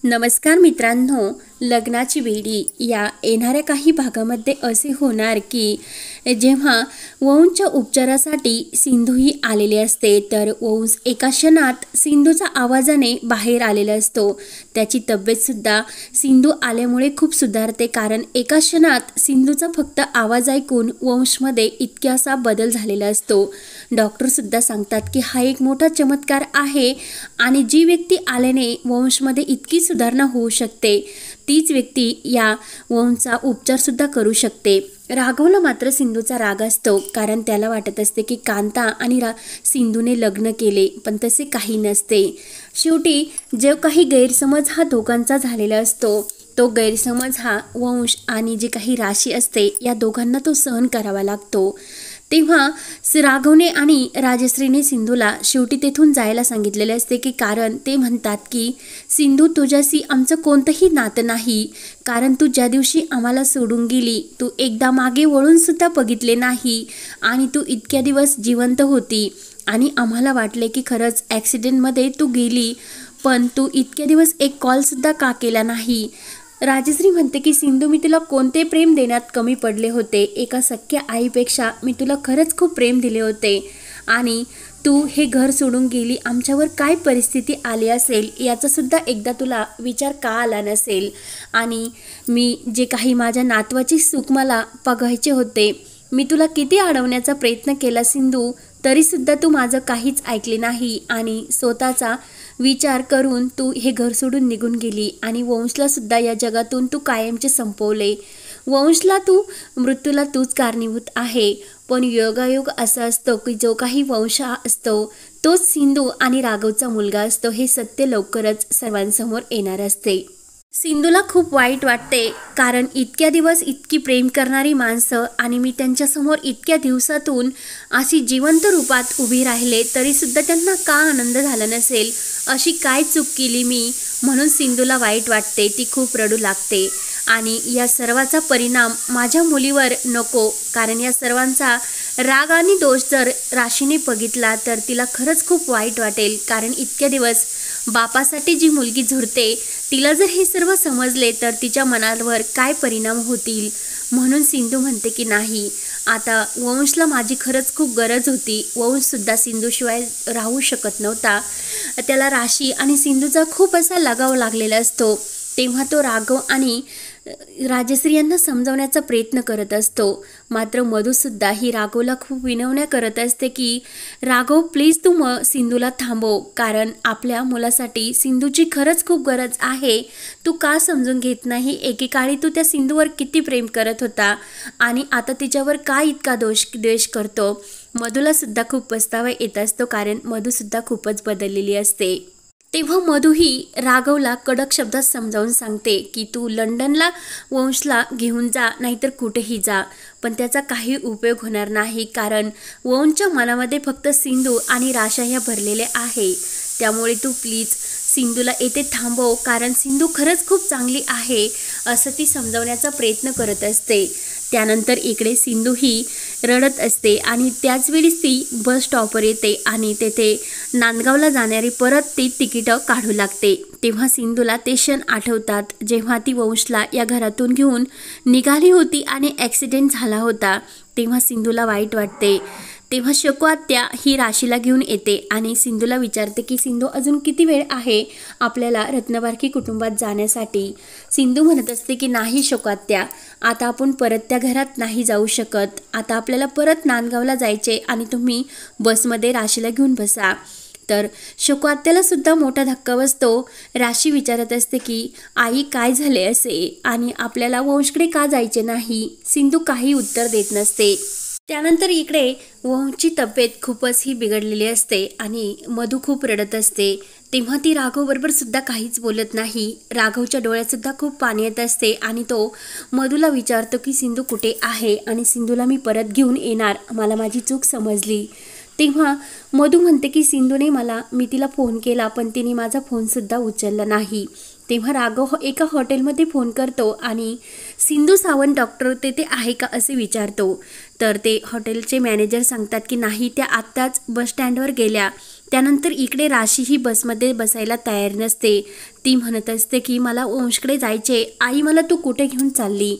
नमस्कार मित्रांनो, लग्नाची वेळी या येणाऱ्या काही भागामध्ये असे होणार की जेव्हा वहूंच्या उपचारासाठी सिंधूही आलेले असते, तर वहूस एका क्षणात सिंधूच्या आवाजाने बाहेर आलेला असतो। त्याची तब्येतसुद्धा सिंधू आल्यामुळे खूप सुधारते, कारण एका क्षणात सिंधूचा फक्त आवाज ऐकून वंशमध्ये इतकासा बदल झालेला असतो। डॉक्टरसुद्धा सांगतात की हा एक मोठा चमत्कार आहे आणि जी व्यक्ती आल्याने वंशमध्ये इतकी सुधारणा होऊ शकते, तीच व्यक्ती या वहूंचा उपचारसुद्धा करू शकते। राघवला मात्र सिंधूचा राग असतो, कारण त्याला वाटत असते की कांता आणि सिंधूने लग्न केले, पण तसे काही नसते। शेवटी जो काही गैरसमज हा दोघांचा झालेला असतो, तो गैरसमज हा वंश आणि जे काही राशी असते या दोघांना तो सहन करावा लागतो। तेव्हा राघवने आणि राजश्रीने सिंधूला शेवटी तेथून जायला सांगितलेले असते, की कारण ते म्हणतात की सिंधू, तुझ्याशी आमचं कोणतंही नातं नाही, कारण तू ज्या दिवशी आम्हाला सोडून गेली, तू एकदा मागे वळून सुद्धा बघितले नाही आणि तू इतक्या दिवस जिवंत होती आणि आम्हाला वाटले की खरंच ॲक्सिडेंटमध्ये तू गेली, पण तू इतक्या दिवस एक कॉलसुद्धा का केला नाही। राजश्री म्हणते की सिंधू, मी तुला कोणते प्रेम देण्यात कमी पडले होते? एका सख्या आईपेक्षा मी तुला खरंच खूप प्रेम दिले होते आणि तू हे घर सोडून गेली, आमच्यावर काय परिस्थिती आली असेल याचा सुद्धा एकदा तुला विचार का आला नसेल। आणि मी जे काही माझ्या नातवाची सुख मला बघायचे होते, मी तुला किती अडवण्याचा प्रयत्न केला सिंधू, तरीसुद्धा तू माझं काहीच ऐकले नाही आणि स्वतःचा विचार करून तू हे घर सोडून निघून गेली आणि वंशला सुद्धा या जगातून तू कायमचे संपवले। वंशला तू मृत्यूला तूच कारणीभूत आहे, पण योगायोग असा असतो की जो काही वंश असतो तोच सिंधू आणि राघवचा मुलगा असतो, हे सत्य लवकरच सर्वांसमोर येणार असते। सिंधूला खूप वाईट वाटते, कारण इतक्या दिवस इतकी प्रेम करणारी माणसं आणि मी त्यांच्यासमोर इतक्या दिवसातून अशी जिवंत रूपात उभी राहिले, तरीसुद्धा त्यांना का आनंद झाला नसेल, अशी काय चूक केली मी, म्हणून सिंधूला वाईट वाटते, ती खूप रडू लागते। आणि या सर्वाचा परिणाम माझ्या मुलीवर नको, कारण या सर्वांचा राग आणि दोष जर राशीने बघितला तर तिला खरंच खूप वाईट वाटेल, कारण इतक्या दिवस बापासाठी जी मुलगी झुरते, तिला जर हे सर्व समजले तर तिच्या मनावर काय परिणाम होतील। म्हणून सिंधू म्हणते की नाही, आता वंशला माझी खरंच खूप गरज होती, वंशसुद्धा सिंधूशिवाय राहू शकत नव्हता, त्याला राशी आणि सिंधूचा खूप असा लगाव लागलेला असतो। तेव्हा तो राघव आणि राजश्री यांना समजावण्याचा प्रयत्न करत असतो, मात्र मधूसुद्धा ही राघवला खूप विनवण्या करत असते की राघव प्लीज तू सिंधूला थांबव, कारण आपल्या मुलासाठी सिंधूची खरंच खूप गरज आहे, तू का समजून घेत नाही? एकेकाळी तू त्या सिंधूवर किती प्रेम करत होता आणि आता तिच्यावर का इतका द्वेष करतो? मधूला सुद्धा खूप पस्तावा येत असतो, कारण मधूसुद्धा खूपच बदललेली असते। तेव्हा मधूही राघवला कडक शब्दात समजावून सांगते की तू लंडनला वंशला घेऊन जा, नाहीतर कुठेही जा, पण त्याचा काही उपयोग होणार नाही, कारण वंशच्या मनामध्ये फक्त सिंधू आणि राशा ह्या भरलेल्या आहे। त्यामुळे तू प्लीज सिंधूला येथे थांबव, कारण सिंधू खरंच खूप चांगली आहे, असं ती समजावण्याचा प्रयत्न करत असते। त्यानंतर इकडे सिंधू ही रडत असते आणि त्याचवेळी ती बस स्टॉपवर येते आणि तेथे नांदगावला जाणारी परत ती तिकीटं काढू लागते। तेव्हा सिंधूला ते क्षण आठवतात, जेव्हा ती वंशला या घरातून घेऊन निघाली होती आणि ॲक्सिडेंट झाला होता। तेव्हा सिंधूला वाईट वाटते। तेव्हा शकू आत्या ही राशीला घेऊन येते आणि सिंधूला विचारते की सिंधू, अजून किती वेळ आहे आपल्याला रत्नबारकी कुटुंबात जाण्यासाठी? सिंधू म्हणत असते की नाही शकू आत्या, आता आपण परत त्या घरात नाही जाऊ शकत, आता आपल्याला परत नांदगावला जायचे आणि तुम्ही बसमध्ये राशीला घेऊन बसा। तर शकू आत्याला सुद्धा मोठा धक्का बसतो। राशी विचारत असते की आई काय झाले असे आणि आपल्याला वंशकडे का जायचे नाही? सिंधू काही उत्तर देत नसते। त्यानंतर इकडे वंशची तब्येत खूपच ही बिघडलेली असते आणि मधू खूप रडत असते। तेव्हा ती राघवबरोबर सुद्धा काहीच बोलत नाही। राघवच्या डोळ्यात सुद्धा खूप पाणी येत असते आणि तो मधूला विचारतो की सिंधू कुठे आहे आणि सिंधूला मी परत घेऊन येणार, मला माझी चूक समजली। तेव्हा मधू म्हणते की सिंधूने मी तिला फोन केला, पण तिने माझा फोनसुद्धा उचलला नाही। तेव्हा राघव एका हॉटेलमध्ये फोन करतो आणि सिंधू सावंत डॉक्टर तेथे आहे का असे विचारतो, तर ते हॉटेलचे मॅनेजर सांगतात की नाही, त्या आत्ताच बस स्टँडवर गेल्या, त्यानंतर इकडे राशी ही बसमध्ये बसायला तयार नसते. ती म्हणत असते की मला वंशकडे जायचे, आई मला तू कुठे घेऊन चालली.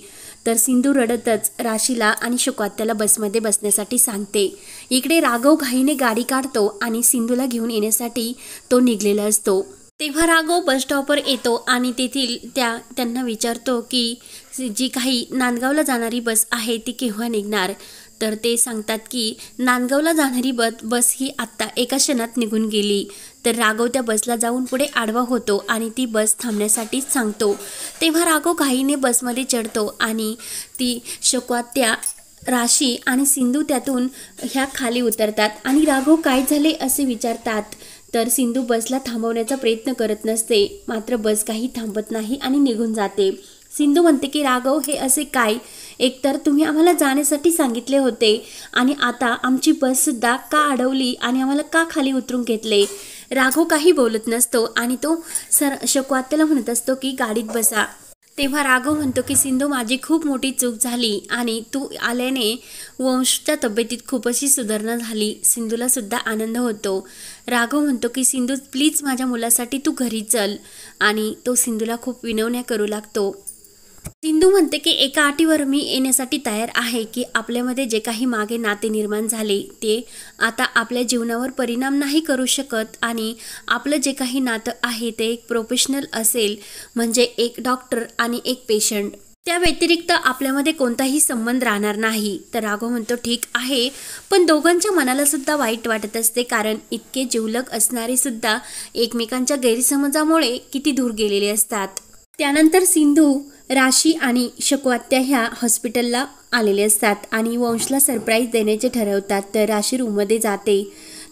तर सिंधू रडतच राशीला आणि शुकवात्याला बसमध्ये बसण्यासाठी सांगते. इकडे राघव घाईने गाडी काढतो आणि सिंधूला घेऊन येण्यासाठी तो निघलेला असतो. तेव्हा राघव बस स्टॉपवर येतो आणि तेथील त्यांना विचारतो की जी काही नांदगावला जाणारी बस आहे ती केव्हा निघणार. तर ते सांगतात की नांदगावला जाणारी बस ही आत्ता एका क्षणात निघून गेली. तर राघव त्या बसला जाऊन पुढे आडवा होतो आणि ती बस थांबण्यासाठी सांगतो. तेव्हा राघव घाईने बसमध्ये चढतो आणि ती शुकवात्या, राशी आणि सिंधू त्यातून ह्या खाली उतरतात आणि राघव काय झाले असे विचारतात. तर सिंधू बसला थांबवण्याचा प्रयत्न करत नसते, मात्र बस काही थांबत नाही आणि निघून जाते. सिंधू म्हणते की राघव हे असे काय, एकतर तुम्ही आम्हाला जाण्यासाठी सांगितले होते आणि आता आमची बससुद्धा का अडवली आणि आम्हाला का खाली उतरून घेतले. राघव काही बोलत नसतो आणि तो शुकवात्याला म्हणत असतो की गाडीत बसा. तेव्हा राघव म्हणतो की सिंधू माझी खूप मोठी चूक झाली आणि तू आल्याने वंशच्या तब्येतीत खूप अशी सुधारणा झाली. सिंधूला सुद्धा आनंद होतो. राघव म्हणतो की सिंधू प्लीज माझ्या मुलासाठी तू घरी चल आणि तो सिंधूला खूप विनवण्या करू लागतो. सिंधू म्हणते की एका अटीवर मी येण्यासाठी तयार आहे की आपल्यामध्ये जे काही मागे नाते निर्माण झाले ते आता आपल्या जीवनावर परिणाम नाही करू शकत आणि आपलं जे काही नातं आहे ते एक प्रोफेशनल असेल, म्हणजे एक डॉक्टर आणि एक पेशंट. त्या व्यतिरिक्त आपल्यामध्ये कोणताही संबंध राहणार नाही. तर राघव म्हणतो ठीक आहे, पण दोघांच्या मनाला सुद्धा वाईट वाटत असते, कारण इतके जिवलग असणारे सुद्धा एकमेकांच्या गैरसमजामुळे किती दूर गेलेले असतात. त्यानंतर सिंधू, राशी आणि शुकवात्या ह्या हॉस्पिटलला आलेले असतात आणि वंशला सरप्राईज देण्याचे ठरवतात. तर राशी रूममध्ये जाते.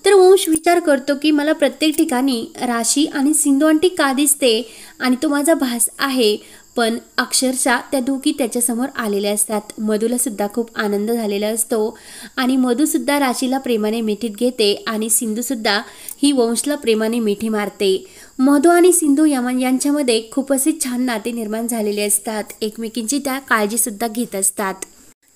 तर वंश विचार करतो की मला प्रत्येक ठिकाणी राशी आणि सिंधू आंटी का दिसते आणि तो माझा भास आहे, पण अक्षरशः त्या दोघी त्याच्यासमोर आलेल्या असतात. मधूला सुद्धा खूप आनंद झालेला असतो आणि मधू सुद्धा राशीला प्रेमाने मिठीत घेते आणि सिंधू सुद्धा ही वंशला प्रेमाने मिठी मारते. मधू आणि सिंधू यांच्यामध्ये खूप असे छान नाते निर्माण झालेले असतात. एकमेकींची त्या काळजी सुद्धा घेत असतात.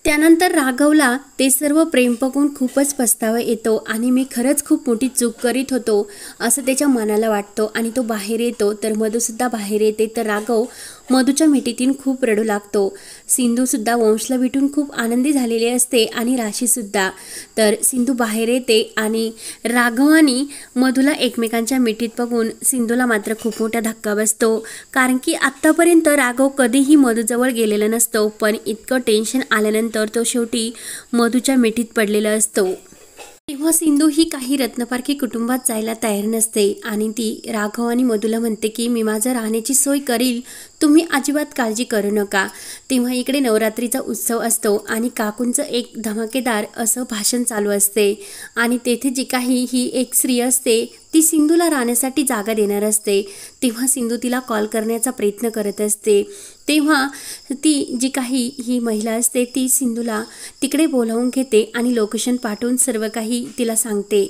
त्यानंतर राघवला ते सर्व प्रेम बघून खूपच पस्तावा येतो आणि मी खरंच खूप मोठी चूक करीत होतो असं त्याच्या मनाला वाटतो आणि तो बाहेर येतो. तर मधूसुद्धा बाहेर येते. तर राघव मधूच्या मिठीतून खूप रडू लागतो. सिंधूसुद्धा वंशला भेटून खूप आनंदी झालेली असते आणि राशीसुद्धा. तर सिंधू बाहेर येते आणि राघव आणि मधूला एकमेकांच्या मिठीत बघून सिंधूला मात्र खूप मोठा धक्का बसतो, कारण की आत्तापर्यंत राघव कधीही मधूजवळ गेलेला नसतो, पण इतकं टेन्शन आल्यानंतर तो शेवटी मधूच्या मिठीत पडलेला असतो. तेव्हा सिंधू ही काही रत्नपारखी कुटुंबात जायला तयार नसते आणि ती राघव आणि मधूला म्हणते की मी माझं राहण्याची सोय करील, तुम्ही अजिबात काळजी करू नका. तेव्हा इकडे नवरात्रीचा उत्सव असतो आणि काकूंचं एक धमाकेदार असं भाषण चालू असते आणि तेथे जी काही ही एक स्त्री असते ती सिंधूला राहण्यासाठी जागा देणार असते. तेव्हा सिंधू तिला कॉल करण्याचा प्रयत्न करत असते. तेव्हा ती जी काही ही महिला असते ती सिंधूला तिकडे बोलावून घेते आणि लोकेशन पाठवून सर्व काही तिला सांगते.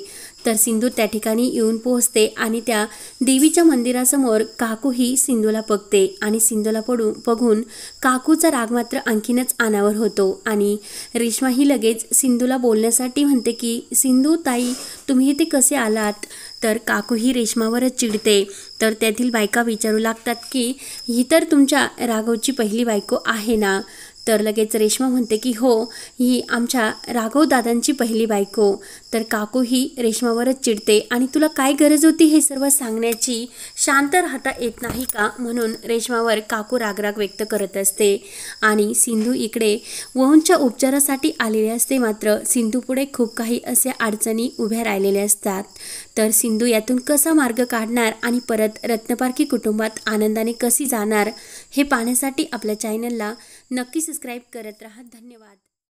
तर सिंधू त्या ठिकाणी येऊन पोहोचते आणि त्या देवीच्या मंदिरासमोर काकू ही सिंधूला बघते आणि सिंधूला बघून काकूचा राग मात्र आणखीनच अनावर होतो आणि रेश्मा ही लगेच सिंधूला बोलण्यासाठी म्हणते की सिंधू ताई तुम्ही इथे कसे आलात. तर काकू ही रेश्मावरच चिडते. तर त्यातील बायका विचारू लागतात की ही तर तुमच्या राघवची पहिली बायको आहे ना. तर लगेच रेश्मा म्हणते की हो, ही आमच्या राघव दादांची पहिली बायको. तर काकू ही रेश्मावरच चिडते आणि तुला काय गरज होती हे सर्व सांगण्याची, शांत राहता येत नाही का, म्हणून रेश्मावर काकू रागराग व्यक्त करत असते. आणि सिंधू इकडे वंशच्या उपचारासाठी आलेले असते, मात्र सिंधू पुढे खूप काही अशा अडचणी उभ्या राहिलेल्या असतात. तर सिंधू यातून कसा मार्ग काढणार आणि परत रत्नपारखी कुटुंबात आनंदाने कशी जाणार हे पाहण्यासाठी आपल्या चॅनलला नक्की सबस्क्राईब करत राहा. धन्यवाद.